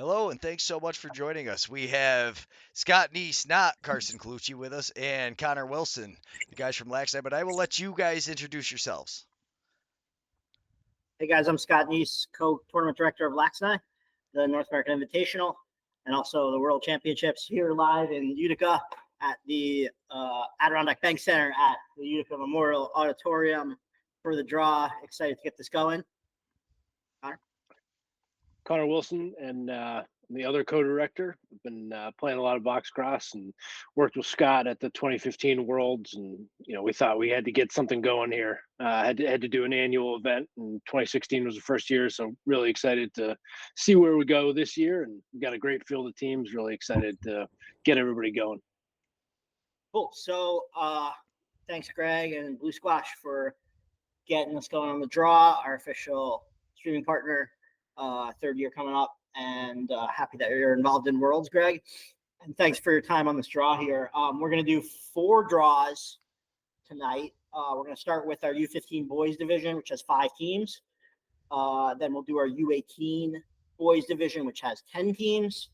Hello, and thanks so much for joining us. We have Scott Neiss, not Carson Clucci, with us, and Connor Wilson, the guys from LAXNAI. But I will let you guys introduce yourselves. Hey guys, I'm Scott Neiss, co-tournament director of LAXNAI, the North American Invitational, and also the World Championships here live in Utica at the Adirondack Bank Center at the Utica Memorial Auditorium for the draw. Excited to get this going. Connor Wilson, and I'm the other co-director. I've been playing a lot of box cross and worked with Scott at the 2015 Worlds, and we thought we had to get something going here. Had to do an annual event, and 2016 was the first year, so really excited to see where we go this year. And we've got a great field of teams. Really excited to get everybody going. Cool. So thanks, Greg and Blue Squash, for getting us going on the draw. Our official streaming partner. Third year coming up, and happy that you're involved in Worlds, Greg. And thanks for your time on this draw here. We're going to do 4 draws tonight. We're going to start with our U15 boys division, which has 5 teams. Then we'll do our U18 boys division, which has 10 teams,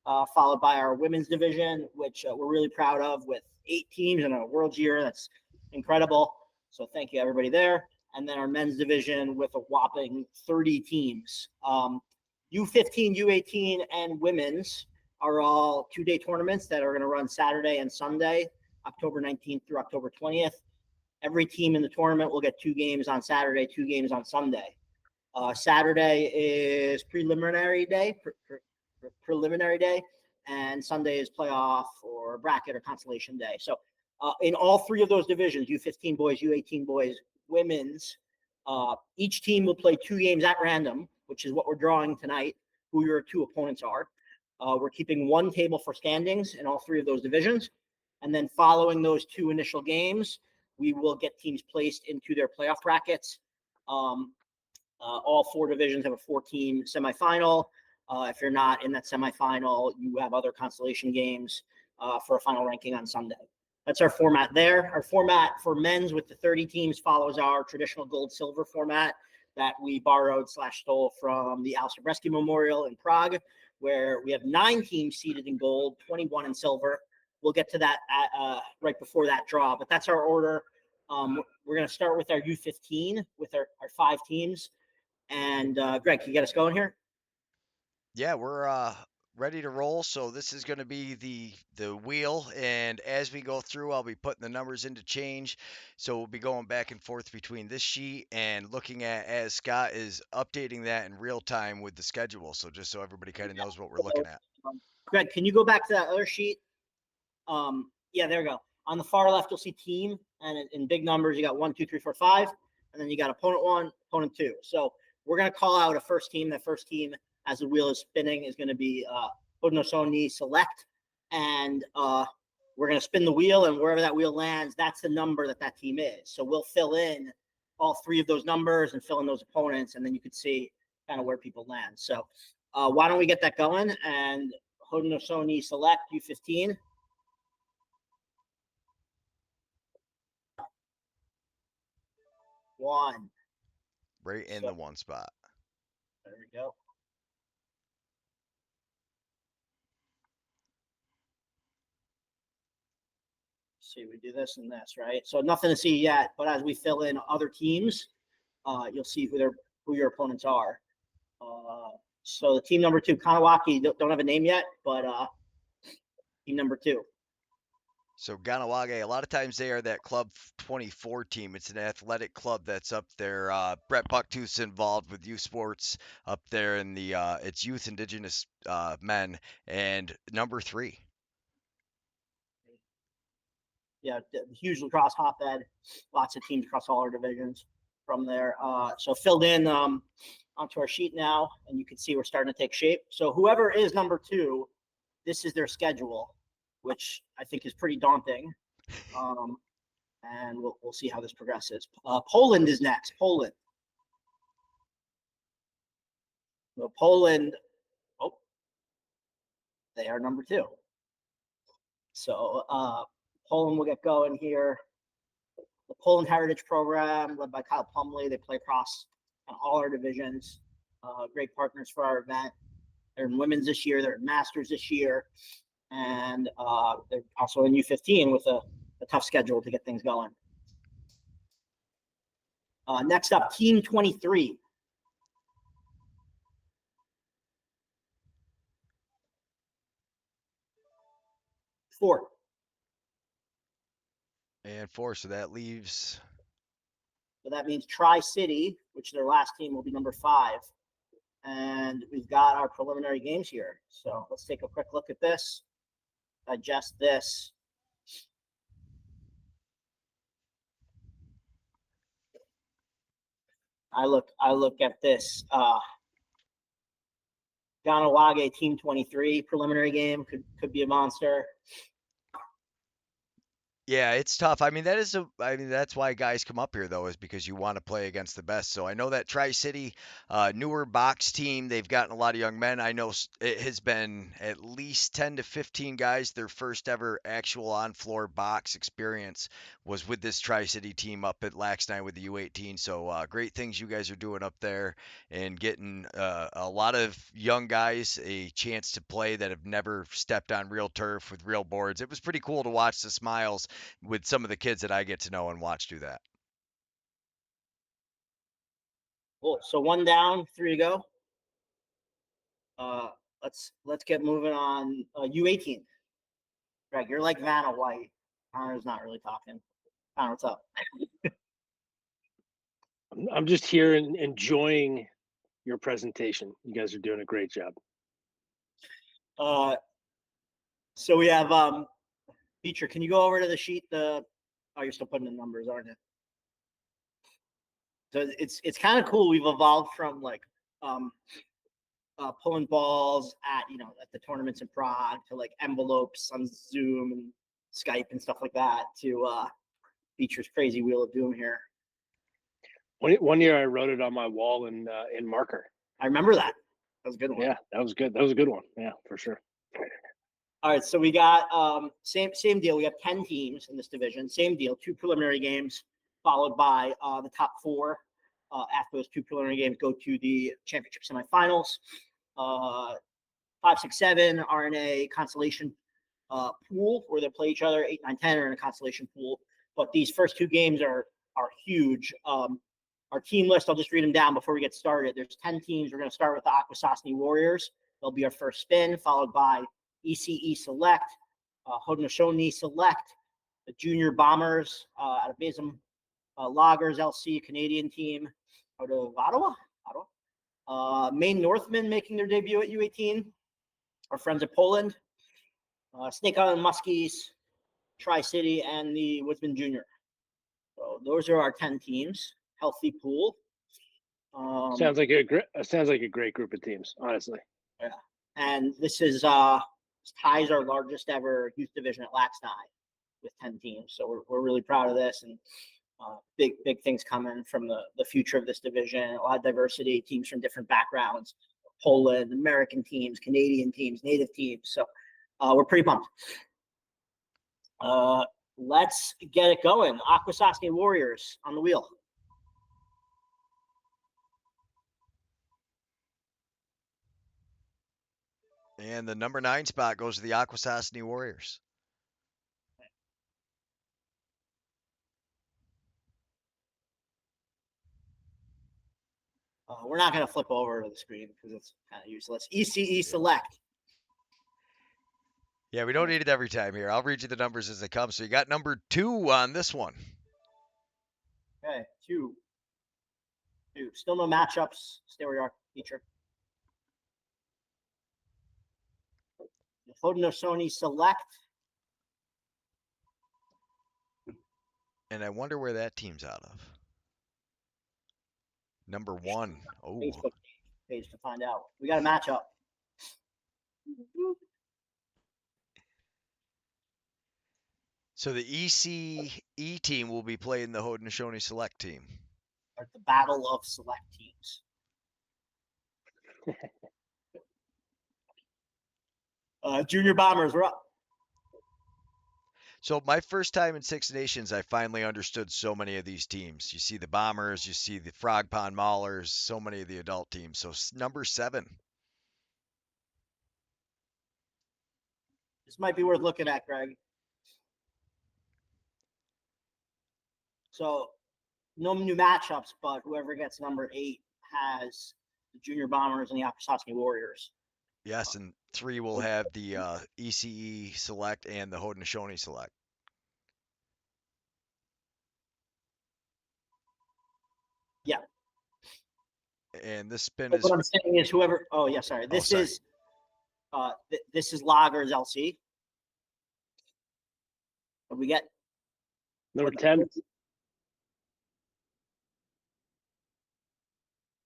followed by our women's division, which we're really proud of, with 8 teams in a Worlds year. That's incredible. So thank you, everybody there. And then our men's division with a whopping 30 teams. U15, U18, and women's are all 2-day tournaments that are going to run Saturday and Sunday, October 19th through October 20th. Every team in the tournament will get 2 games on Saturday, 2 games on Sunday. Saturday is preliminary day, and Sunday is playoff or bracket or consolation day. So in all 3 of those divisions, U15 boys, U18 boys, women's, each team will play 2 games at random, which is what we're drawing tonight, who your 2 opponents are. We're keeping 1 table for standings in all 3 of those divisions. And then following those 2 initial games, we will get teams placed into their playoff brackets. All 4 divisions have a 4-team semifinal. If you're not in that semifinal, you have other consolation games for a final ranking on Sunday. That's our format there. Our format for men's with the 30 teams follows our traditional gold-silver format that we borrowed/stole from the Al Sobreski Memorial in Prague, where we have 9 teams seated in gold, 21 in silver. We'll get to that right before that draw, but that's our order. We're going to start with our U15 with our 5 teams. And Greg, can you get us going here? Yeah, we're ready to roll. So this is going to be the wheel, and as we go through, I'll be putting the numbers into change. So we'll be going back and forth between this sheet and looking at as Scott is updating that in real time with the schedule. So just so everybody kind of knows what we're looking at. Greg, can you go back to that other sheet? Yeah, there we go. On the far left, you'll see team, and in big numbers, you got 1, 2, 3, 4, 5, and then you got opponent 1, opponent 2. So we're going to call out a first team. That first team, as the wheel is spinning, is going to be Haudenosaunee Select, and we're going to spin the wheel, and wherever that wheel lands, that's the number that team is. So we'll fill in all 3 of those numbers and fill in those opponents, and then you can see kind of where people land. So why don't we get that going? And Haudenosaunee Select U15. One. Right in the 1 spot. There we go. See, we do this and this, right? So nothing to see yet, but as we fill in other teams, you'll see who your opponents are. So the team number 2, Kanawaki, don't have a name yet, but team number 2. So Ganawage, a lot of times they are that Club 24 team. It's an athletic club that's up there. Brett Bucktooth's involved with youth sports up there in the it's youth indigenous men. And number 3. Yeah, huge lacrosse hotbed. Lots of teams across all our divisions from there. So filled in onto our sheet now, and you can see we're starting to take shape. So whoever is number 2, this is their schedule, which I think is pretty daunting. And we'll see how this progresses. Poland is next. Poland. So Poland, they are number 2. So Poland will get going here. The Poland Heritage Program, led by Kyle Plumley. They play across all our divisions. Great partners for our event. They're in women's this year. They're in masters this year, and they're also in U15 with a tough schedule to get things going. Next up, Team 23. Four. And 4, so that leaves. So that means Tri-City, which their last team will be number 5. And we've got our preliminary games here. So let's take a quick look at this, digest this. I look at this. Ganawage Team 23 preliminary game could be a monster. Yeah, it's tough. I mean, that's why guys come up here though, is because you want to play against the best. So I know that Tri-City, newer box team, they've gotten a lot of young men. I know it has been at least 10 to 15 guys. Their first ever actual on-floor box experience was with this Tri-City team up at LAXNAI with the U18. So great things you guys are doing up there and getting a lot of young guys a chance to play that have never stepped on real turf with real boards. It was pretty cool to watch the smiles with some of the kids that I get to know and watch do that. Cool. So 1 down, 3 to go. Let's get moving on. U18. Greg, you're like Vanna White. Connor's not really talking. Connor, what's up? I'm just here and enjoying your presentation. You guys are doing a great job. So we have Beecher, can you go over to the sheet? Oh, you're still putting the numbers, aren't you? So it's kind of cool. We've evolved from like pulling balls at the tournaments in Prague to like envelopes on Zoom and Skype and stuff like that to Beecher's crazy wheel of doom here. One year I wrote it on my wall in marker. I remember that. That was a good one. Yeah, that was good. That was a good one. Yeah, for sure. All right, so we got same deal. We have 10 teams in this division. Same deal. 2 preliminary games followed by the top 4. After those 2 preliminary games, go to the championship semifinals. 5, 6, 7 are in a consolation pool where they play each other. 8, 9, 10 are in a consolation pool. But these first 2 games are huge. Our team list, I'll just read them down before we get started. There's 10 teams. We're going to start with the Akwesasne Warriors. They'll be our first spin, followed by ECE Select, Haudenosaunee Select, the Junior Bombers out of Basum, Loggers LC, Canadian team out of Ottawa. Maine Northmen making their debut at U18. Our friends at Poland, Snake Island Muskies, Tri-City, and the Woodsman Junior. So those are our 10 teams. Healthy pool. Sounds like a great group of teams, honestly. Yeah, and this is ties our largest ever youth division at LAXNAI with 10 teams. So we're really proud of this, and big things coming from the future of this division. A lot of diversity, teams from different backgrounds, Poland, American teams, Canadian teams, native teams. So we're pretty pumped. Let's get it going. Akwesasne Warriors on the wheel. And the number 9 spot goes to the Akwesasne Warriors. We're not going to flip over to the screen because it's kind of useless. ECE Select. Yeah, we don't need it every time here. I'll read you the numbers as they come. So you got number 2 on this one. Okay, 2. Still no matchups. Stay where you are, teacher. The Haudenosaunee Select. And I wonder where that team's out of. Number 1. Oh. Facebook page to find out. We got a matchup. So the ECE team will be playing the Haudenosaunee Select team. Or the battle of select teams. Junior Bombers, we're up. So my first time in Six Nations, I finally understood so many of these teams. You see the Bombers, you see the Frog Pond Maulers, so many of the adult teams. So number 7. This might be worth looking at, Greg. So no new matchups, but whoever gets number 8 has the Junior Bombers and the Akwesasne Warriors. Yes, and 3 will have the ECE Select and the Haudenosaunee Select. Yeah. And this spin But is. what I'm saying is whoever. Oh yeah, sorry. This sorry. is this is Lager's LC. What we get? Number 10.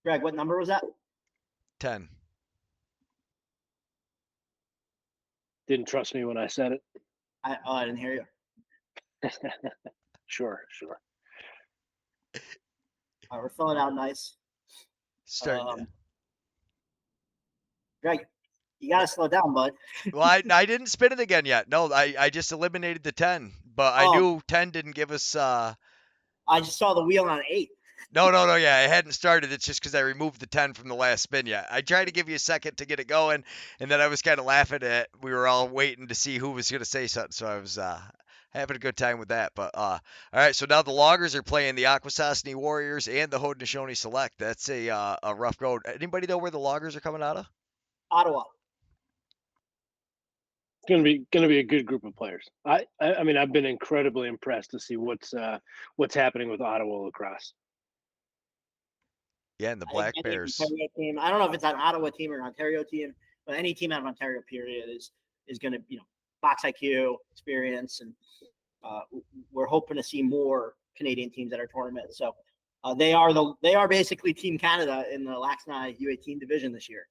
Greg, what number was that? 10. Didn't trust me when I said it. I didn't hear you. Sure. All right, we're filling out nice. Starting. Greg, you gotta slow down, bud. Well, I didn't spin it again yet. No, I just eliminated the 10, but I knew 10 didn't give us. I just saw the wheel on 8. No. Yeah, I hadn't started. It's just because I removed the 10 from the last spin yet. I tried to give you a second to get it going, and then I was kind of laughing at. We were all waiting to see who was going to say something, so I was having a good time with that. But all right, so now the Loggers are playing the Akwesasne Warriors and the Haudenosaunee Select. That's a rough go. Anybody know where the Loggers are coming out of? Ottawa. Going to be a good group of players. I mean, I've been incredibly impressed to see what's happening with Ottawa lacrosse. Yeah, and the Black Bears. Team. I don't know if it's an Ottawa team or an Ontario team, but any team out of Ontario, period, is going to box IQ experience, and we're hoping to see more Canadian teams at our tournament. So they are basically Team Canada in the LAXNAI U18 division this year.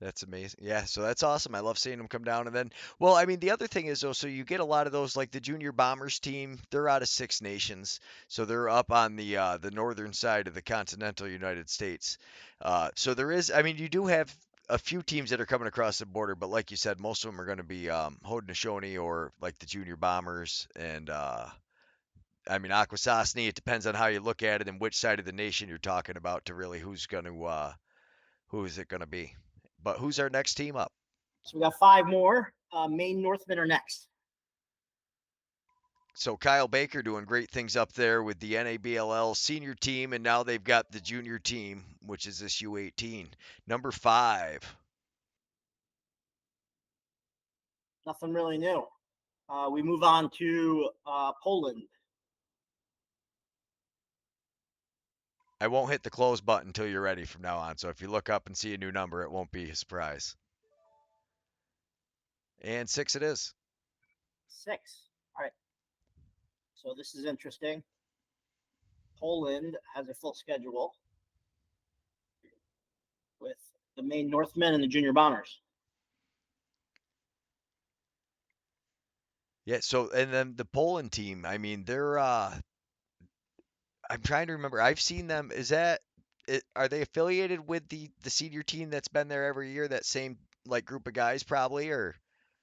That's amazing. Yeah, so that's awesome. I love seeing them come down. And then, well, I mean, the other thing is though, so you get a lot of those, like the Junior Bombers team. They're out of 6 nations, so they're up on the northern side of the continental United States. So there is, I mean, you do have a few teams that are coming across the border, but like you said, most of them are going to be Haudenosaunee or like the Junior Bombers, and I mean, Akwesasne. It depends on how you look at it and which side of the nation you're talking about to really who is it going to be. But who's our next team up? So we got 5 more. Maine Northmen are next. So Kyle Baker doing great things up there with the NABLL senior team, and now they've got the junior team, which is this U18. Number 5. Nothing really new. We move on to Poland. I won't hit the close button until you're ready from now on. So if you look up and see a new number, it won't be a surprise. And 6 it is. 6. All right. So this is interesting. Poland has a full schedule with the Maine Northmen and the Junior Bombers. Yeah, so and then the Poland team, I mean, they're I'm trying to remember. I've seen them. Are they affiliated with the senior team that's been there every year, that same like group of guys probably, or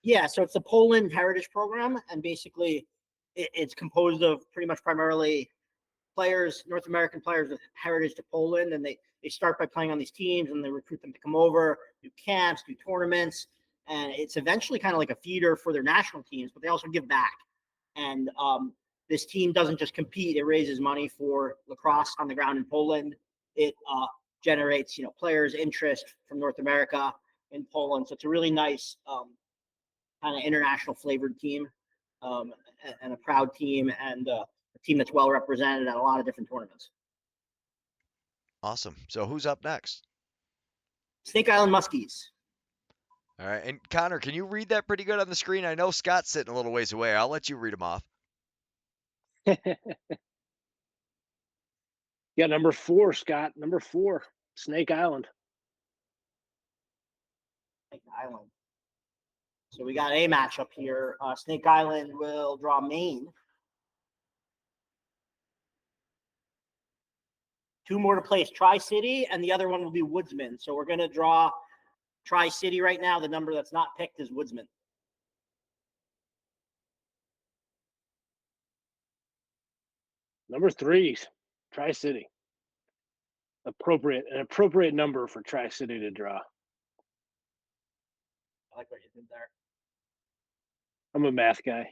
Yeah, so it's the Poland Heritage Program, and basically it's composed of pretty much primarily players, North American players with heritage to Poland, and they start by playing on these teams, and they recruit them to come over, do camps, do tournaments, and it's eventually kind of like a feeder for their national teams, but they also give back. And this team doesn't just compete; it raises money for lacrosse on the ground in Poland. It generates players' interest from North America in Poland, so it's a really nice kind of international flavored team, and a proud team, and a team that's well represented at a lot of different tournaments. awesome. So who's up next? Snake Island Muskies. All right, and Connor, can you read that pretty good on the screen? I know Scott's sitting a little ways away. I'll let you read them off. Yeah, number 4, Scott. Number 4, Snake Island. Snake Island. So we got a matchup here. Snake Island will draw Maine. 2 more to place, Tri-City, and the other one will be Woodsman. So we're going to draw Tri-City right now. The number that's not picked is Woodsman. Number 3, Tri-City. An appropriate number for Tri-City to draw. I like what you did there. I'm a math guy,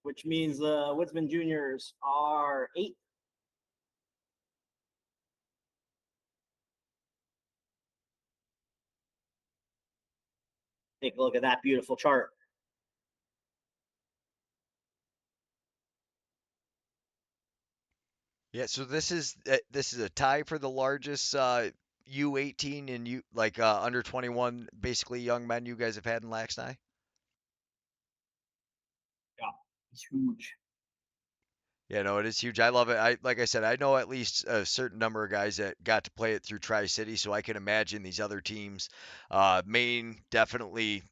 Which means the Woodsman Juniors are 8. Take a look at that beautiful chart. Yeah, so this is a tie for the largest U18 and under 21 basically young men you guys have had in LAXNAI. Yeah, it's huge. Yeah, no, it is huge. I love it. Like I said, I know at least a certain number of guys that got to play it through Tri-City, so I can imagine these other teams. Maine definitely,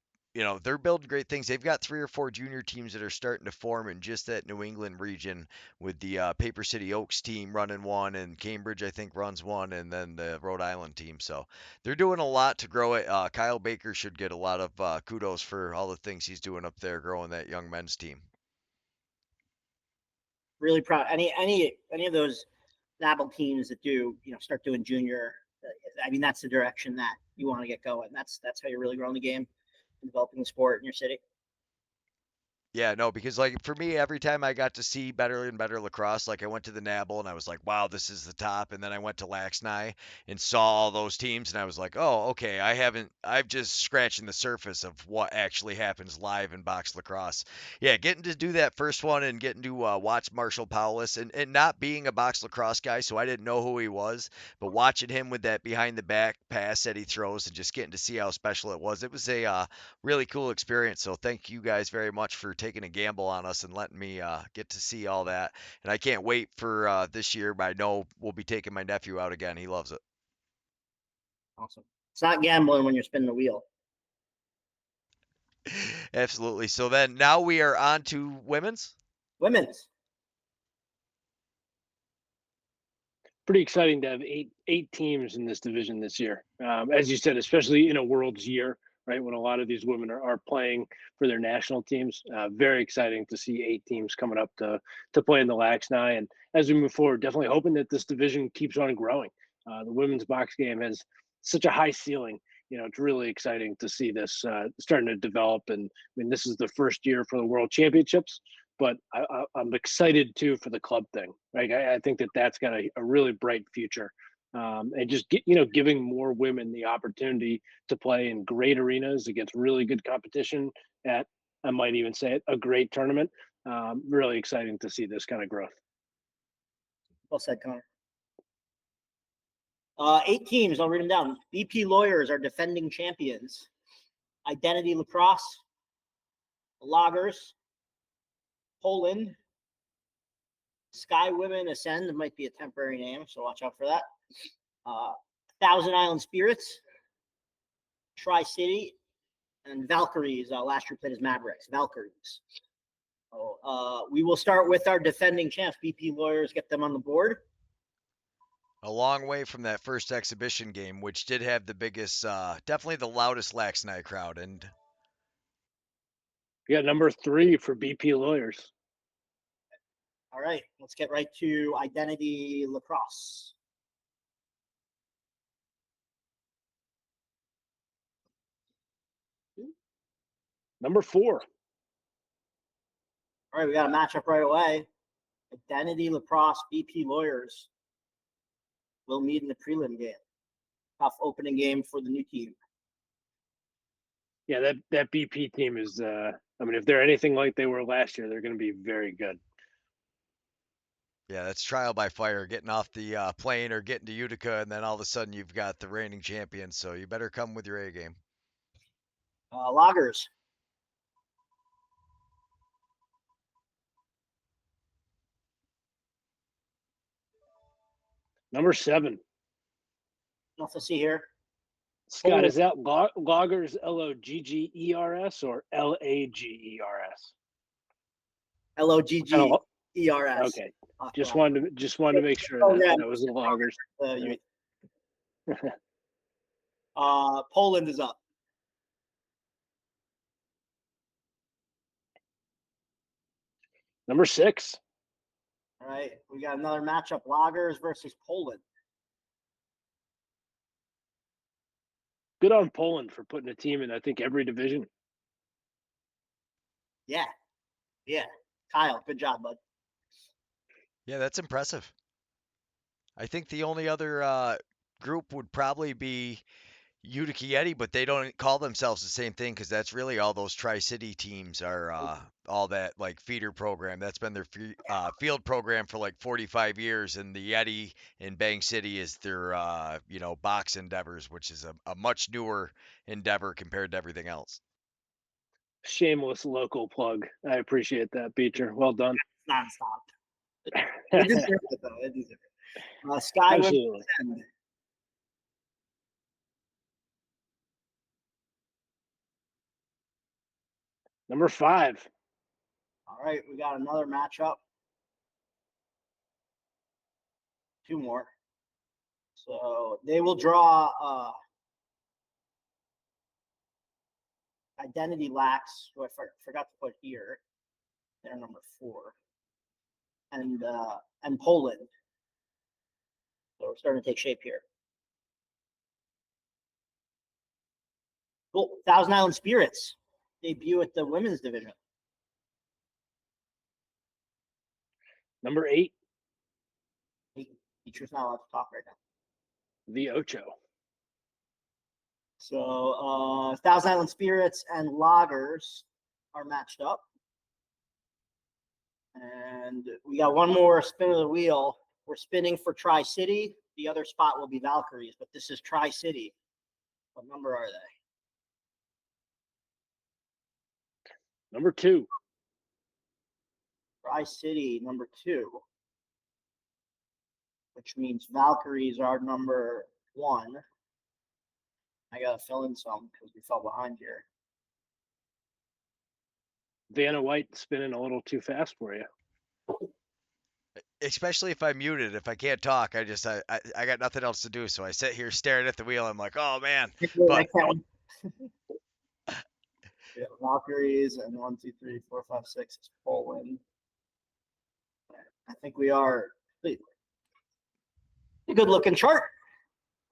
they're building great things. They've got 3 or 4 junior teams that are starting to form in just that New England region, with the Paper City Oaks team running one, and Cambridge I think runs one, and then the Rhode Island team. So they're doing a lot to grow it. Kyle Baker should get a lot of kudos for all the things he's doing up there, growing that young men's team. Really proud. Any of those NABL teams that do start doing junior. I mean, that's the direction that you want to get going. That's how you're really growing the game and developing the sport in your city. Yeah, no, because like for me, every time I got to see better and better lacrosse, like I went to the NABL and I was like, wow, this is the top. And then I went to LAXNAI and saw all those teams and I was like, oh, okay, I've just scratching the surface of what actually happens live in box lacrosse. Yeah, getting to do that first one and getting to watch Marshall Powless and not being a box lacrosse guy, so I didn't know who he was, but watching him with that behind the back pass that he throws and just getting to see how special it was a really cool experience. So thank you guys very much for taking a gamble on us and letting me get to see all that. And I can't wait for this year. But I know we'll be taking my nephew out again. He loves it. Awesome. It's not gambling when you're spinning the wheel. Absolutely. So then now we are on to women's. Women's. Pretty exciting to have eight teams in this division this year. As you said, especially in a World's year, right, when a lot of these women are playing for their national teams. Very exciting to see 8 teams coming up to play in the LAXNAI. And as we move forward, definitely hoping that this division keeps on growing. The women's box game has such a high ceiling. It's really exciting to see this starting to develop. And I mean, this is the first year for the World Championships, but I'm excited too for the club thing. Right, I think that's got a really bright future, and just giving more women the opportunity to play in great arenas against really good competition at, I might even say it, a great tournament. Really exciting to see this kind of growth. Well said, Connor. 8 teams. I'll read them down. BP Lawyers are defending champions. Identity Lacrosse, Loggers, Poland, Sky Women Ascend might be a temporary name, so watch out for that. Thousand Island Spirits, Tri-City, and Valkyries. Last year played as Mavericks. Valkyries. We will start with our defending champs, BP Lawyers. Get them on the board. A long way from that first exhibition game, which did have the biggest, definitely the loudest LAXNAI crowd. And We got number 3 for BP Lawyers. All right, let's get right to Identity Lacrosse. Number 4. All right, we got a matchup right away. Identity Lacrosse, BP Lawyers will meet in the prelim game. Tough opening game for the new team. Yeah, that BP team is. I mean, if they're anything like they were last year, they're going to be very good. yeah, that's trial by fire, getting off the plane or getting to Utica, and then all of a sudden you've got the reigning champions. So you better come with your A game. Loggers. Number 7. Enough to see here. Scott, is that Loggers, Loggers, or Lagers? Loggers. Okay, just wanted to make sure that was the Loggers. Poland is up. Number 6. All right, we got another matchup: Loggers versus Poland. good on Poland for putting a team in, I think, every division. Yeah. Kyle, good job, bud. Yeah, that's impressive. I think the only other group would probably be Utica Yeti, but they don't call themselves the same thing because that's really all those Tri-City teams are all that like feeder program. That's been their field program for like 45 years, and the Yeti in Bang City is their box endeavors, which is a much newer endeavor compared to everything else. Shameless local plug. I appreciate that, Beecher. Well done. Nonstop. They deserve it, though. They deserve it. Sky Absolutely. Women's Number 5. All right, we got another matchup. 2 more. So they will draw Identity Lax, who I forgot to put here. They're number 4. And Poland. So we're starting to take shape here. Cool. Thousand Island Spirits debut at the women's division. Number 8. Teacher's not allowed to talk right now. The Ocho. So Thousand Island Spirits and Loggers are matched up. And we got one more spin of the wheel. We're spinning for Tri-City. The other spot will be Valkyries, but this is Tri-City. What number are they? Number 2. Tri-City, number 2. Which means Valkyries are number 1. I got to fill in some because we fell behind here. Vanna White spinning a little too fast for you. Especially if I'm muted, if I can't talk, I got nothing else to do, so I sit here staring at the wheel. I'm like, oh man, but yeah, Valkyries and 1, 2, 3, 4, 5, 6 is Poland. I think we are a good looking chart.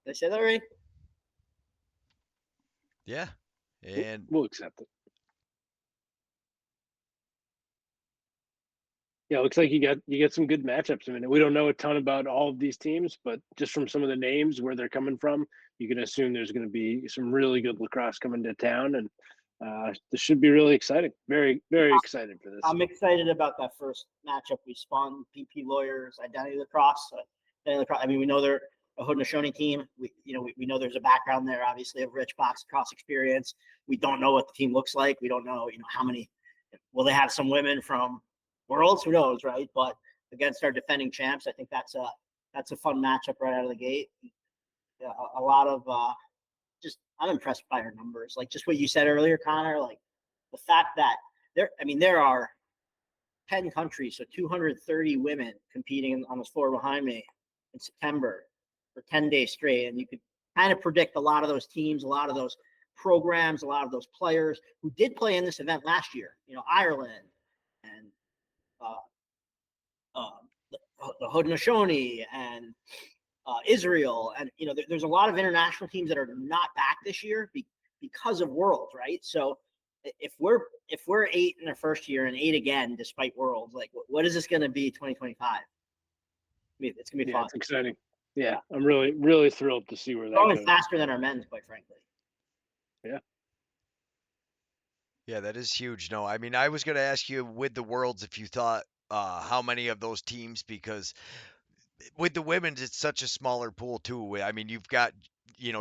Did I say that right? yeah, and we'll accept it. Yeah, it looks like you get some good matchups. I mean, we don't know a ton about all of these teams, but just from some of the names where they're coming from, you can assume there's going to be some really good lacrosse coming to town, and this should be really exciting. Very, very excited for this. I'm excited about that first matchup we spun. PP Lawyers, Identity Lacrosse. I mean, we know they're a Haudenosaunee team. We know there's a background there, obviously, of rich box cross experience. We don't know what the team looks like. We don't know, how many. Will they have some women from Worlds? Who knows, right? But against our defending champs, I think that's a fun matchup right out of the gate. Yeah, a lot of I'm impressed by our numbers. Like just what you said earlier, Connor. Like the fact that there are 10 countries, so 230 women competing on this floor behind me in September for 10 days straight, and you could kind of predict a lot of those teams, a lot of those programs, a lot of those players who did play in this event last year. Ireland and the Haudenosaunee and Israel, and there's a lot of international teams that are not back this year because of Worlds, right? So if we're 8 in our first year and 8 again despite Worlds, like what is this going to be 2025? It's going to be fun. It's exciting. Yeah, I'm really, really thrilled to see where that going goes. faster than our men's, quite frankly. Yeah. Yeah, that is huge. No, I mean, I was going to ask you with the Worlds if you thought how many of those teams, because with the women's, it's such a smaller pool too. I mean, you've got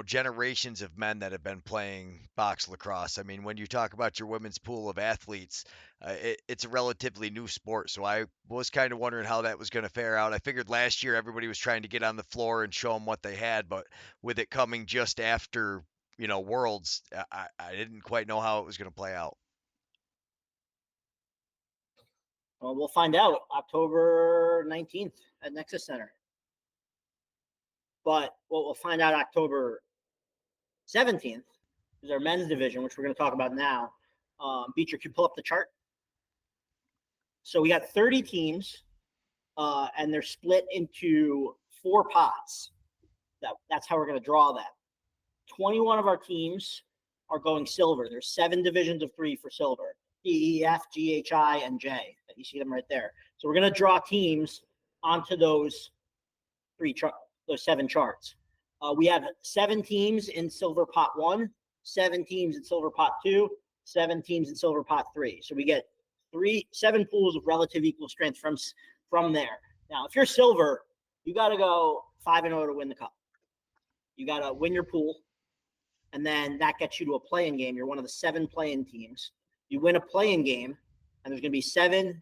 generations of men that have been playing box lacrosse. I mean, when you talk about your women's pool of athletes, it's a relatively new sport. So I was kind of wondering how that was going to fare out. I figured last year everybody was trying to get on the floor and show them what they had, but with it coming just after Worlds, I didn't quite know how it was going to play out. Well, we'll find out October 19th at Nexus Center. But what we'll find out October 17th is our men's division, which we're going to talk about now. Beecher, can you pull up the chart? So we got 30 teams, and they're split into 4 pots. That's how we're going to draw them. 21 of our teams are going silver. There's 7 divisions of 3 for silver. D, E, F, G, H, I, and J. You see them right there. So we're going to draw teams onto those 7 charts. We have 7 teams in silver pot 1, 7 teams in silver pot 2, 7 teams in silver pot 3. So we get 7 pools of relative equal strength from there. Now, if you're silver, you got to go 5-0 to win the cup. You got to win your pool, and then that gets you to a play-in game. You're one of the 7 play-in teams. You win a play-in game, and there's going to be 7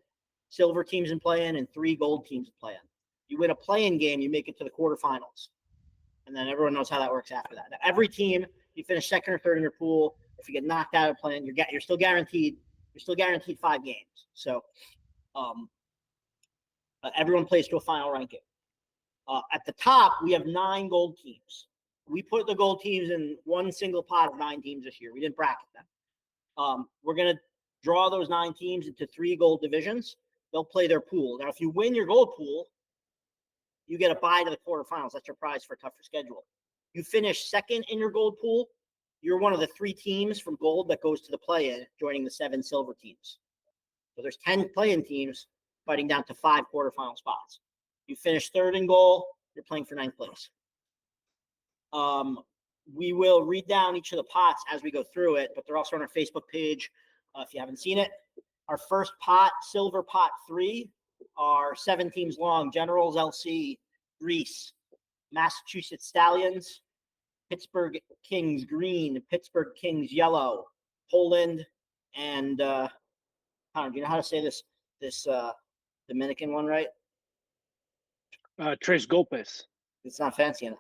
silver teams in play-in and 3 gold teams in play-in. You win a play-in game, you make it to the quarterfinals, and then everyone knows how that works after that. Now, every team, you finish second or third in your pool. If you get knocked out of play-in, you're still guaranteed 5 games. So everyone plays to a final ranking. At the top, we have 9 gold teams. We put the gold teams in one single pot of 9 teams this year. We didn't bracket them. We're going to draw those 9 teams into 3 gold divisions. They'll play their pool. Now, if you win your gold pool, you get a bye to the quarterfinals. That's your prize for a tougher schedule. You finish second in your gold pool, you're one of the 3 teams from gold that goes to the play-in, joining the 7 silver teams. So there's 10 play-in teams fighting down to 5 quarterfinal spots. You finish third in goal, you're playing for 9th place. We will read down each of the pots as we go through it, but they're also on our Facebook page if you haven't seen it. Our first pot, silver pot 3, are 7 teams long: Generals LC, Greece, Massachusetts Stallions, Pittsburgh Kings Green, Pittsburgh Kings Yellow, Poland, and I don't know, do you know how to say this Dominican one right? Tres Golpes. It's not fancy enough.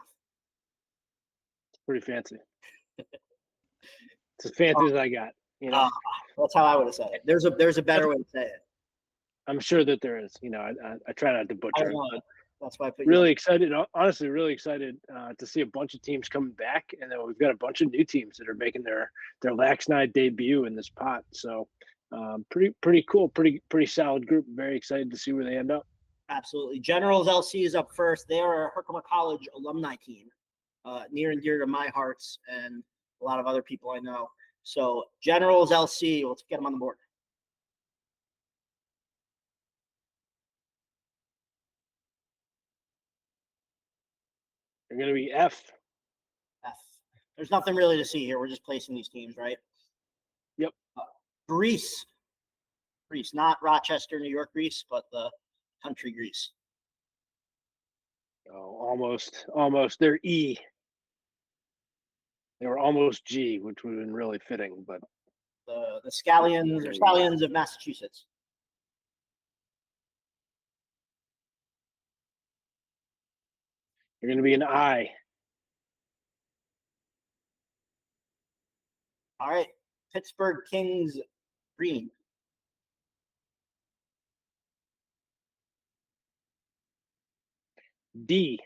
It's pretty fancy. It's as fancy as I got. You know, that's how I would have said it. There's a better way to say it. I'm sure that there is. You know, I try not to butcher it. But that's why I put really excited. Honestly, really excited to see a bunch of teams coming back, and then we've got a bunch of new teams that are making their LAXNAI debut in this pot. So pretty cool, pretty solid group. Very excited to see where they end up. Absolutely. Generals LC is up first. They are a Herkimer College alumni team, near and dear to my hearts and a lot of other people I know. So Generals LC, let's get them on the board. They're going to be F. There's nothing really to see here. We're just placing these teams, right? Yep. Greece, not Rochester, New York, Greece, but the country Greece. Oh, almost. They're E. They were almost G, which would have been really fitting, but the Scallions or Stallions of Massachusetts. You're going to be an I. All right. Pittsburgh Kings Green. D,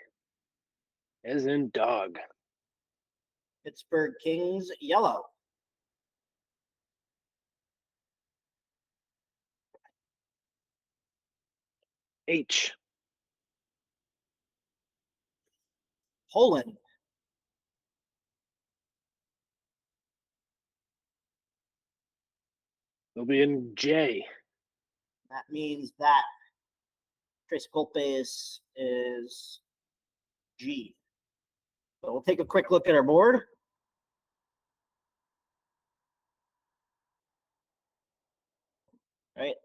as in dog. Pittsburgh Kings Yellow. H. Poland. They'll be in J. That means that Tres Golpes is G. So we'll take a quick look at our board. Right.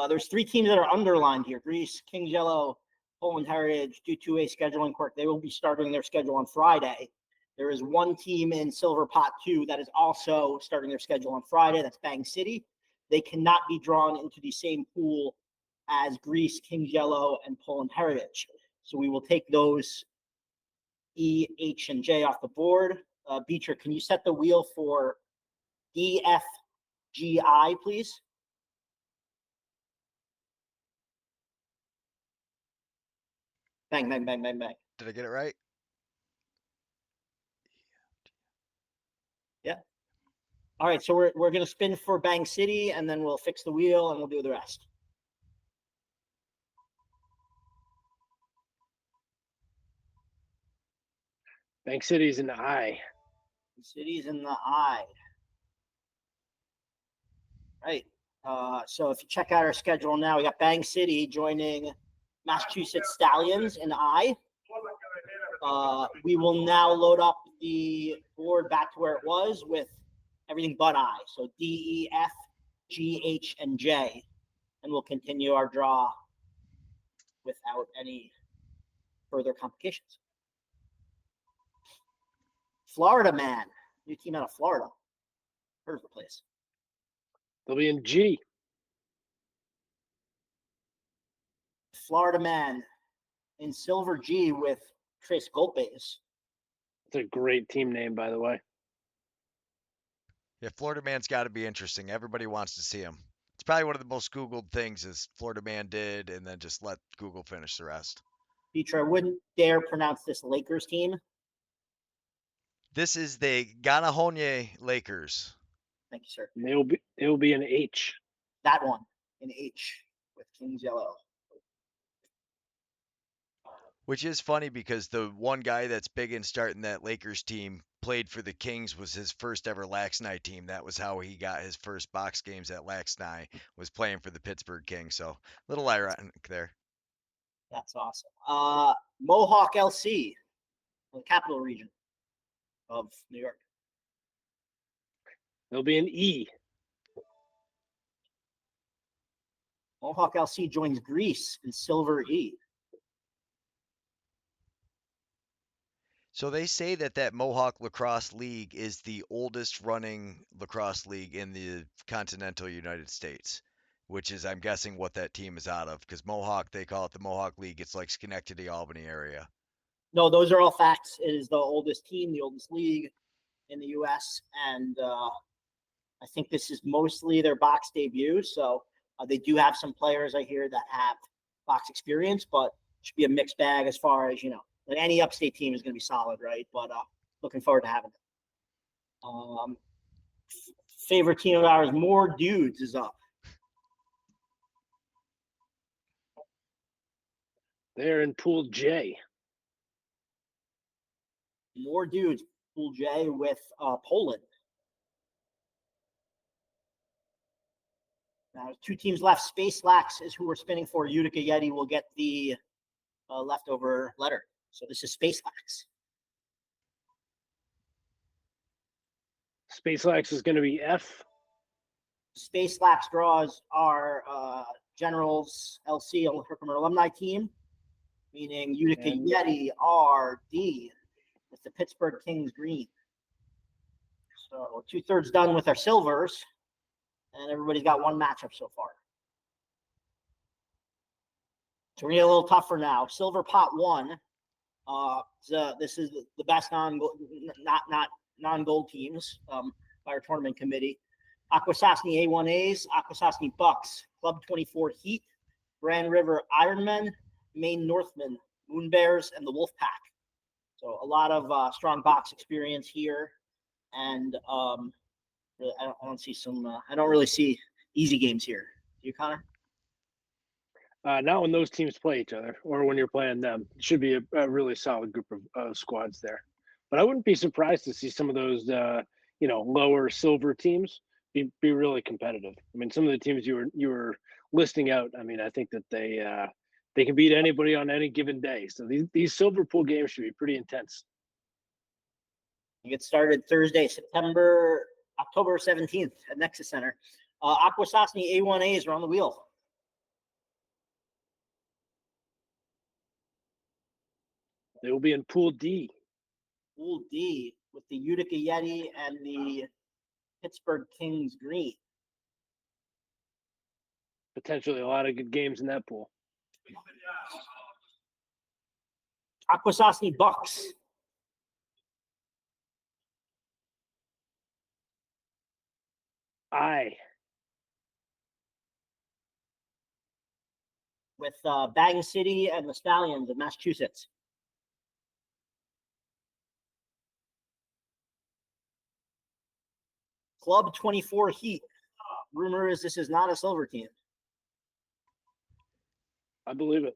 There's 3 teams that are underlined here: Greece, Kings Yellow, Poland Heritage. Due to a scheduling quirk, they will be starting their schedule on Friday. There is 1 team in Silver Pot 2 that is also starting their schedule on Friday. That's Bang City. They cannot be drawn into the same pool as Greece, Kings Yellow, and Poland Heritage. So we will take those E, H, and J off the board. Beecher, can you set the wheel for D, F, G, I, please? Bang, bang, bang, bang, bang. Did I get it right? Yeah. All right, so we're going to spin for Bang City, and then we'll fix the wheel, and we'll do the rest. Bank City's an I. City's in the I. Right. So if you check out our schedule now, we got Bang City joining Massachusetts Stallions in I. We will now load up the board back to where it was with everything but I. So D, E, F, G, H, and J. And we'll continue our draw without any further complications. Florida Man, new team out of Florida. Heard of the place. They'll be in G. Florida Man in Silver G with Trace Golpes. It's a great team name, by the way. Yeah, Florida Man's got to be interesting. Everybody wants to see him. It's probably one of the most Googled things is Florida Man did, and then just let Google finish the rest. Feature, I wouldn't dare pronounce this Lakers team. This is the Ganahonye Lakers. Thank you, sir. It will be an H. That one, an H with Kings Yellow. Which is funny because the one guy that's big in starting that Lakers team played for the Kings was his first ever LAXNAI team. That was how he got his first box games at LAXNAI, was playing for the Pittsburgh Kings. So little ironic there. That's awesome. Mohawk LC, the capital region of New York. There'll be an E. Mohawk LC joins Greece in Silver E. So they say that Mohawk Lacrosse League is the oldest running lacrosse league in the continental United States, which is, I'm guessing, what that team is out of. Because Mohawk, they call it the Mohawk League. It's like Schenectady, Albany area. No, those are all facts. It is the oldest team, the oldest league in the U.S., and I think this is mostly their box debut. So they do have some players I hear that have box experience, but it should be a mixed bag as far as, like any upstate team is going to be solid, right? But looking forward to having it. Favorite team of ours, More Dudes, is up. They're in Pool J. More Dudes, Pool J with Poland. Now, two teams left. Space Lax is who we're spinning for. Utica Yeti will get the leftover letter. So this is Space Lax. Space Lax is going to be F. Space Lax draws our Generals LC Herkimer alumni team, meaning Utica Yeti are D with the Pittsburgh Kings green. So we're 2/3 done with our silvers, and everybody's got one matchup so far. So we're gonna get a little tougher now. Silver pot 1. This is the best non-gold teams by our tournament committee. Akwesasne A1As, Akwesasne Bucks, Club 24 Heat, Grand River Ironmen, Maine Northmen, Moon Bears, and the Wolf Pack. So a lot of strong box experience here, and I don't really see easy games here. Do you, Connor? Not when those teams play each other or when you're playing them. It should be a really solid group of squads there. But I wouldn't be surprised to see some of those, lower silver teams be really competitive. I mean, some of the teams you were listing out. I mean, I think that they can beat anybody on any given day. So these silver pool games should be pretty intense. You get started Thursday, October 17th at Nexus Center. Akwesasne A1As are on the wheel. They will be in Pool D. Pool D with the Utica Yeti and the Pittsburgh Kings green. Potentially a lot of good games in that pool. Akwesasne Bucks. I. With Bang City and the Stallions of Massachusetts. Club 24 Heat. Rumor is this is not a silver team. I believe it.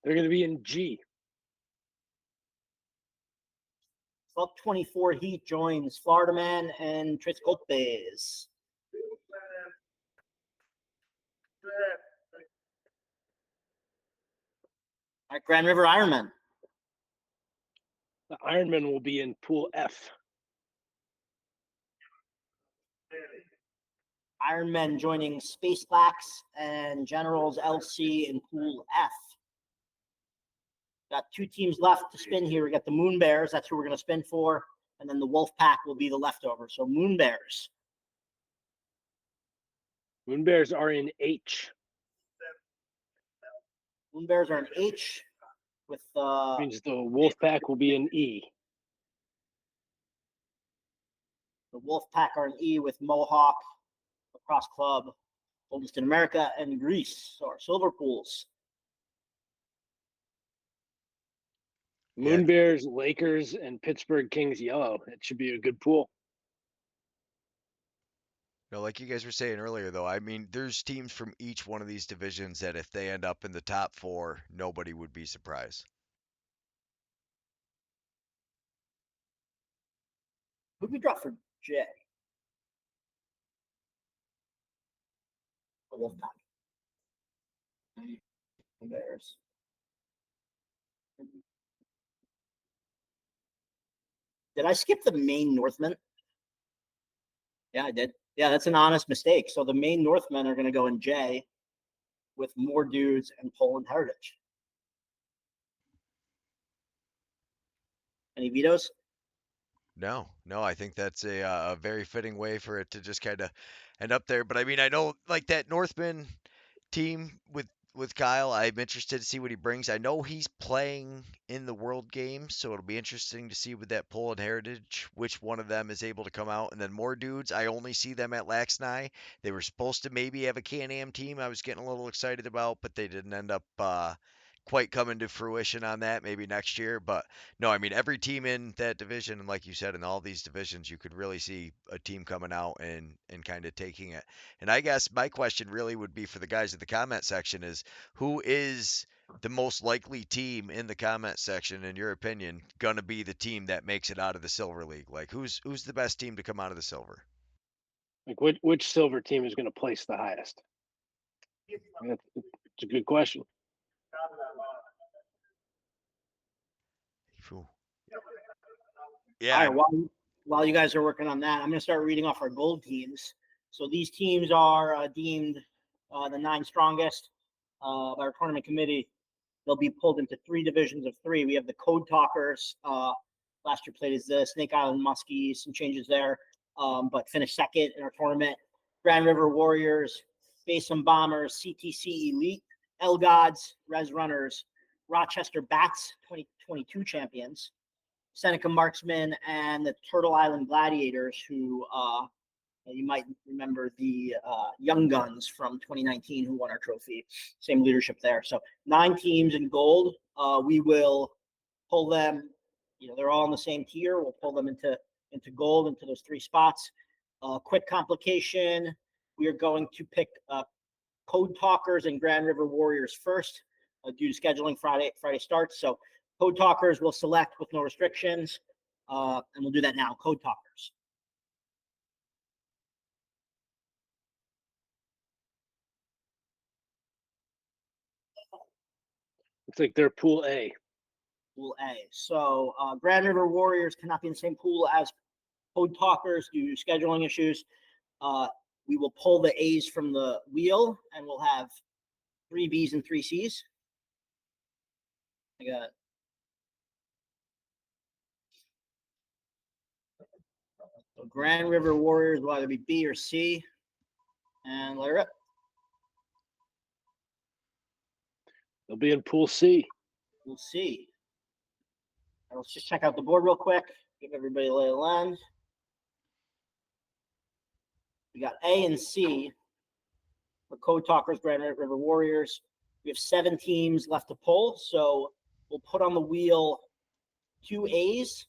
They're going to be in G. Club 24 Heat joins Florida Man and Tres Golpes. All right, Grand River Ironman. The Ironman will be in Pool F. Ironmen joining Space Lax and Generals LC in Pool F. Got 2 teams left to spin here. We got the Moon Bears. That's who we're going to spin for. And then the Wolf Pack will be the leftover. So Moon Bears. Moon Bears are in H. Moon Bears are in H with Means the Wolf Pack will be in E. the Wolf Pack are in E with Mohawk, Lacrosse Club, oldest in America, and Greece. So our silver pools. Moon Yeah. Bears, Lakers, and Pittsburgh Kings yellow. It should be a good pool. No, like you guys were saying earlier, though, I mean, there's teams from each one of these divisions that if they end up in the top 4, nobody would be surprised. Who'd we drop for J? The Wolf Pack. Bears. Did I skip the Maine Northmen? Yeah, I did. Yeah, that's an honest mistake. So the Maine Northmen are going to go in J with more dudes and Poland Heritage. Any vetoes? No, no, I think that's a very fitting way for it to just kind of end up there. But I mean, I know like that Northman team with Kyle, I'm interested to see what he brings. I know he's playing in the World Games, so it'll be interesting to see with that Poland Heritage which one of them is able to come out. And then more dudes, I only see them at LAXNAI. They were supposed to maybe have a Can-Am team I was getting a little excited about, but they didn't end up quite coming to fruition on that. Maybe next year, but no, I mean every team in that division, and like you said, in all these divisions, you could really see a team coming out and kind of taking it. And I guess my question really would be for the guys in the comment section is who is the most likely team in the comment section, in your opinion, gonna be the team that makes it out of the Silver League? Like who's the best team to come out of the Silver? Like which silver team is going to place the highest? It's a good question. Phew. All Yeah, right. While you guys are working on that, I'm going to start reading off our gold teams. So these teams are deemed the 9 strongest by our tournament committee. They'll be pulled into 3 divisions of 3. We have the Code Talkers. Last year played as the Snake Island Muskies, some changes there, but finished second in our tournament. Grand River Warriors, Basin Bombers, CTC Elite, L Gods, Res Runners, Rochester Bats, 2022 champions, Seneca Marksmen, and the Turtle Island Gladiators, who you might remember the Young Guns from 2019 who won our trophy. Same leadership there. So 9 teams in gold. We will pull them. They're all in the same tier. We'll pull them into gold, into those 3 spots. Quick complication. We are going to pick Code Talkers and Grand River Warriors first due to scheduling. Friday starts. So Code Talkers will select with no restrictions. And we'll do that now. Code Talkers. It's like they're Pool A. Pool A. So Grand River Warriors cannot be in the same pool as Code Talkers due to scheduling issues. We will pull the A's from the wheel, and we'll have 3 B's and 3 C's. I got it. So Grand River Warriors will either be B or C. And let her rip. They'll be in Pool C. We'll see. Let's just check out the board real quick. Give everybody a lay of the land. We got A and C for Code Talkers, Grand River Warriors. We have 7 teams left to pull, so we'll put on the wheel 2 A's,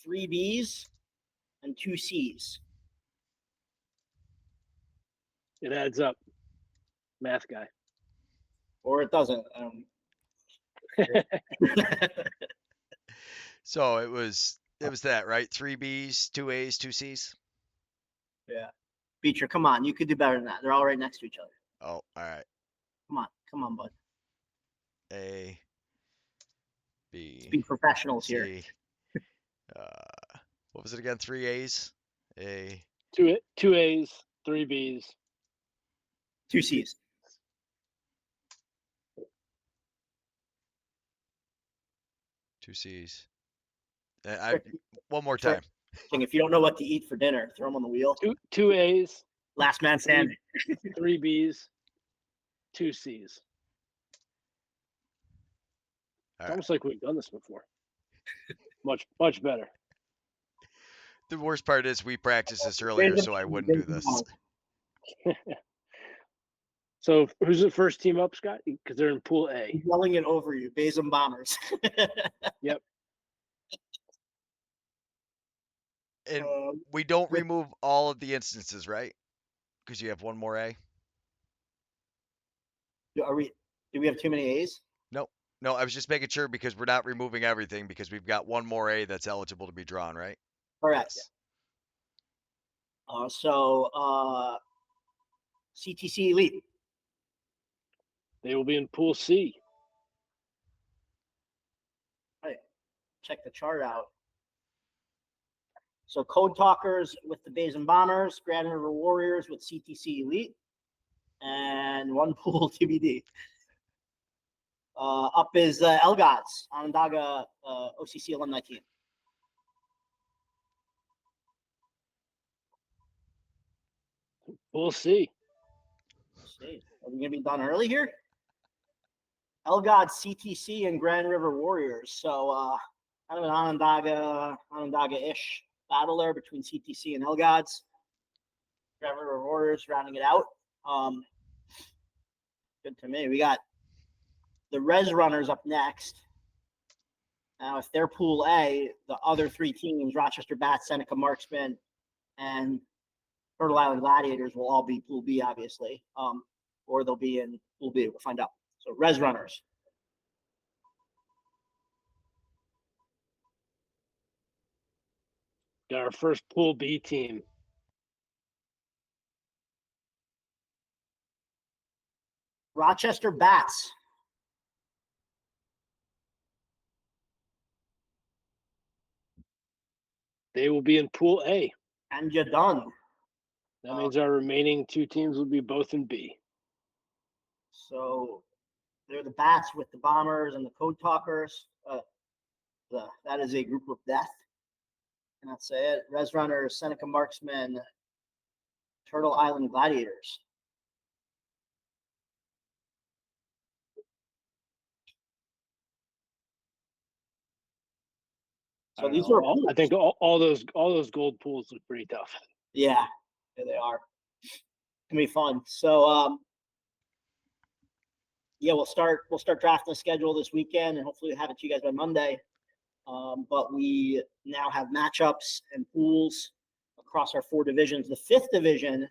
3 B's, and 2 C's. It adds up. Math guy. Or it doesn't. so it was it was that, right? 3 Bs, 2 As, 2 Cs. Yeah. Beecher, come on. You could do better than that. They're all right next to each other. Oh, all right. Come on, bud. A, Let's B, be professionals here. C. What was it again? 3 A's. A, Two A's, 3 B's, 2 C's. 2 C's. One more time. If you don't know what to eat for dinner, throw them on the wheel. Two A's, Last man standing. 3 B's, 2 C's. It's almost like we've done this before. Much better. The worst part is we practiced this earlier, so I wouldn't do this. So who's the first team up, Scott? Because they're in Pool A. I'm yelling it over you. Baysham Bombers. Yep. And we don't remove all of the instances, right? Because you have one more A. Do we have too many A's? No, I was just making sure because we're not removing everything because we've got one more A that's eligible to be drawn, right? Correct. Yes. CTC Elite. They will be in Pool C. Right. Check the chart out. So Code Talkers with the Baysham Bombers, Grand River Warriors with CTC Elite, and one pool TBD. Up is Elgods, Onondaga OCC alumni team. We'll see. See, are we gonna be done early here? Elgods, CTC, and Grand River Warriors. So kind of an Onondaga-ish battle there between CTC and Elgods. Grand River Warriors rounding it out. Good to me. We got the Res Runners up next. Now, if they're Pool A, the other 3 teams, Rochester Bats, Seneca Marksmen, and Turtle Island Gladiators, will all be Pool B, obviously. Or they'll be in Pool B. We'll find out. So, Res Runners. Got our first Pool B team. Rochester Bats. They will be in Pool A. And you're done. That means our remaining 2 teams will be both in B. So they're the Bats with the Bombers and the Code Talkers. That is a group of death. And that's it. Res Runners, Seneca Marksmen, Turtle Island Gladiators. So these are. I think all those gold pools look pretty tough. Yeah, they are. It's gonna be fun. So yeah, we'll start drafting the schedule this weekend, and hopefully have it to you guys by Monday. But we now have matchups and pools across our 4 divisions. The 5th division,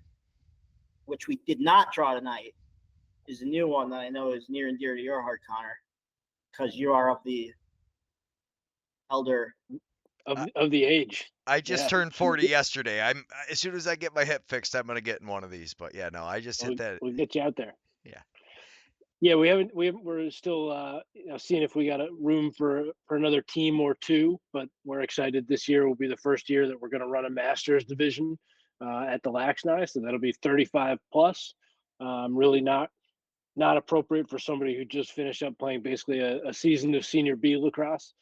which we did not draw tonight, is a new one that I know is near and dear to your heart, Connor, because you are of the elder of the age. I just turned 40 yesterday. As soon as I get my hip fixed, I'm gonna get in one of these. But yeah, no, I just hit that. We'll get you out there. Yeah. Yeah, we're still seeing if we got a room for another team or 2, but we're excited. This year will be the first year that we're going to run a Masters division at the LAXNAI, so that'll be 35 plus. Really not appropriate for somebody who just finished up playing basically a season of senior B lacrosse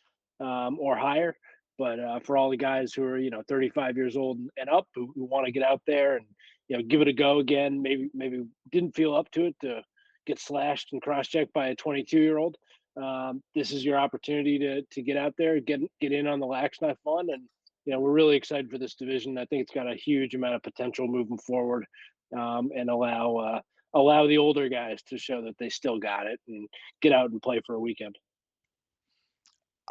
or higher. But for all the guys who are 35 years old and up who want to get out there and give it a go again, maybe didn't feel up to it to get slashed and cross-checked by a 22-year-old. This is your opportunity to get out there, get in on the LAXNAI fun, and we're really excited for this division. I think it's got a huge amount of potential moving forward, and allow the older guys to show that they still got it and get out and play for a weekend.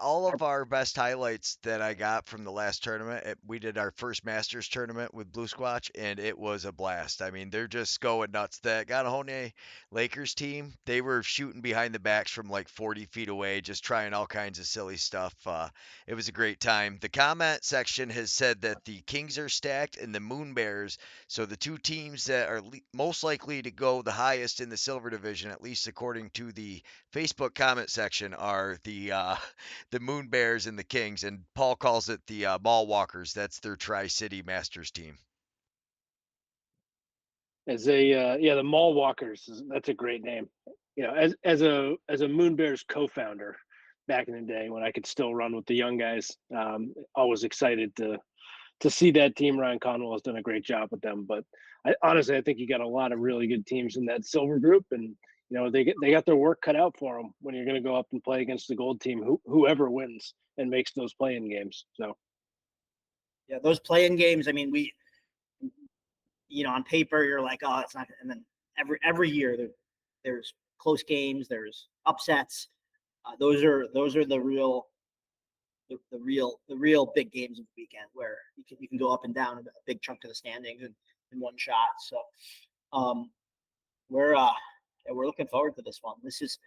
all of our best highlights that I got from the last tournament, we did our first Masters tournament with Blue Squatch, and it was a blast. I mean, they're just going nuts. That Ganahone Lakers team, they were shooting behind the backs from like 40 feet away, just trying all kinds of silly stuff. It was a great time. The comment section has said that the Kings are stacked and the Moon Bears, so the two teams that are most likely to go the highest in the silver division, at least according to the Facebook comment section, are the Moon Bears and the Kings, and Paul calls it the Ball Walkers. That's their Tri City Masters team. As a the Mall Walkers, that's a great name. You know, as a Moon Bears co-founder back in the day when I could still run with the young guys, always excited to see that team. Ryan Conwell has done a great job with them, but honestly, I think you got a lot of really good teams in that silver group, and you know they got their work cut out for them when you're going to go up and play against the gold team, whoever wins and makes those play-in games. So Yeah, those play-in games. I mean, on paper you're like, oh, it's not, and then every year there's close games, there's upsets. Those are the real big games of the weekend where you can go up and down a big chunk of the standings in one shot. So um, we're looking forward to this one. This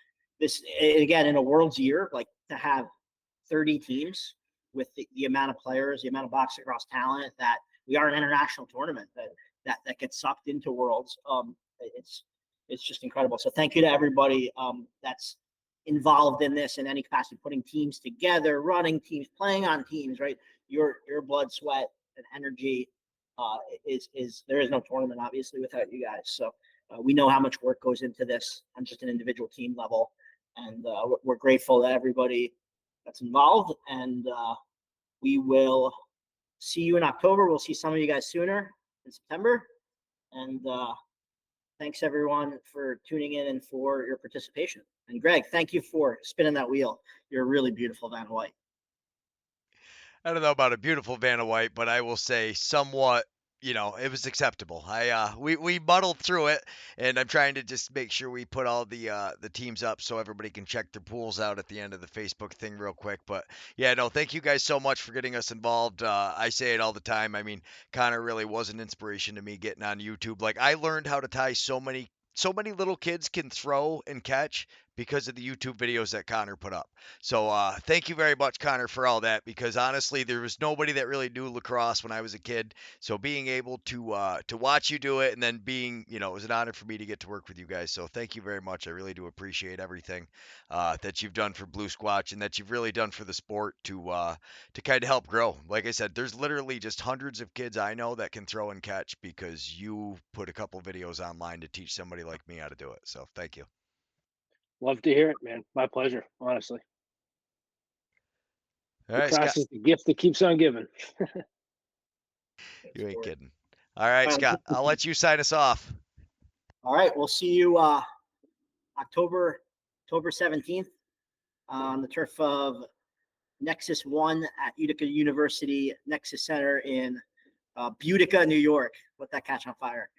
again in a World's year, like to have 30 teams with the amount of players, the amount of box across talent that we are an international tournament that gets sucked into Worlds. It's just incredible. So thank you to everybody that's involved in this in any capacity, putting teams together, running teams, playing on teams. Right, your blood, sweat, and energy is there is no tournament obviously without you guys. So we know how much work goes into this on just an individual team level, and we're grateful to everybody that's involved. And we will see you in October. We'll see some of you guys sooner in September. And thanks everyone for tuning in and for your participation. And Greg, thank you for spinning that wheel. You're a really beautiful Van White. I don't know about a beautiful Vanna White, but I will say somewhat. It was acceptable. We muddled through it, and I'm trying to just make sure we put all the teams up so everybody can check their pools out at the end of the Facebook thing real quick. But yeah, no, thank you guys so much for getting us involved. I say it all the time. I mean, Connor really was an inspiration to me getting on YouTube. Like I learned how to tie so many little kids can throw and catch because of the YouTube videos that Connor put up. So thank you very much, Connor, for all that. Because honestly, there was nobody that really knew lacrosse when I was a kid. So being able to watch you do it, and then it was an honor for me to get to work with you guys. So thank you very much. I really do appreciate everything that you've done for Blue Squatch and that you've really done for the sport to kind of help grow. Like I said, there's literally just hundreds of kids I know that can throw and catch because you put a couple videos online to teach somebody like me how to do it. So thank you. love to hear it, man. My pleasure, honestly. All right, Scott. Lacrosse is the gift that keeps on giving. You ain't kidding. All right, Scott. I'll let you sign us off. All right, we'll see you October 17th on the turf of Nexus One at Utica University Nexus Center in Utica, New York. Let that catch on fire.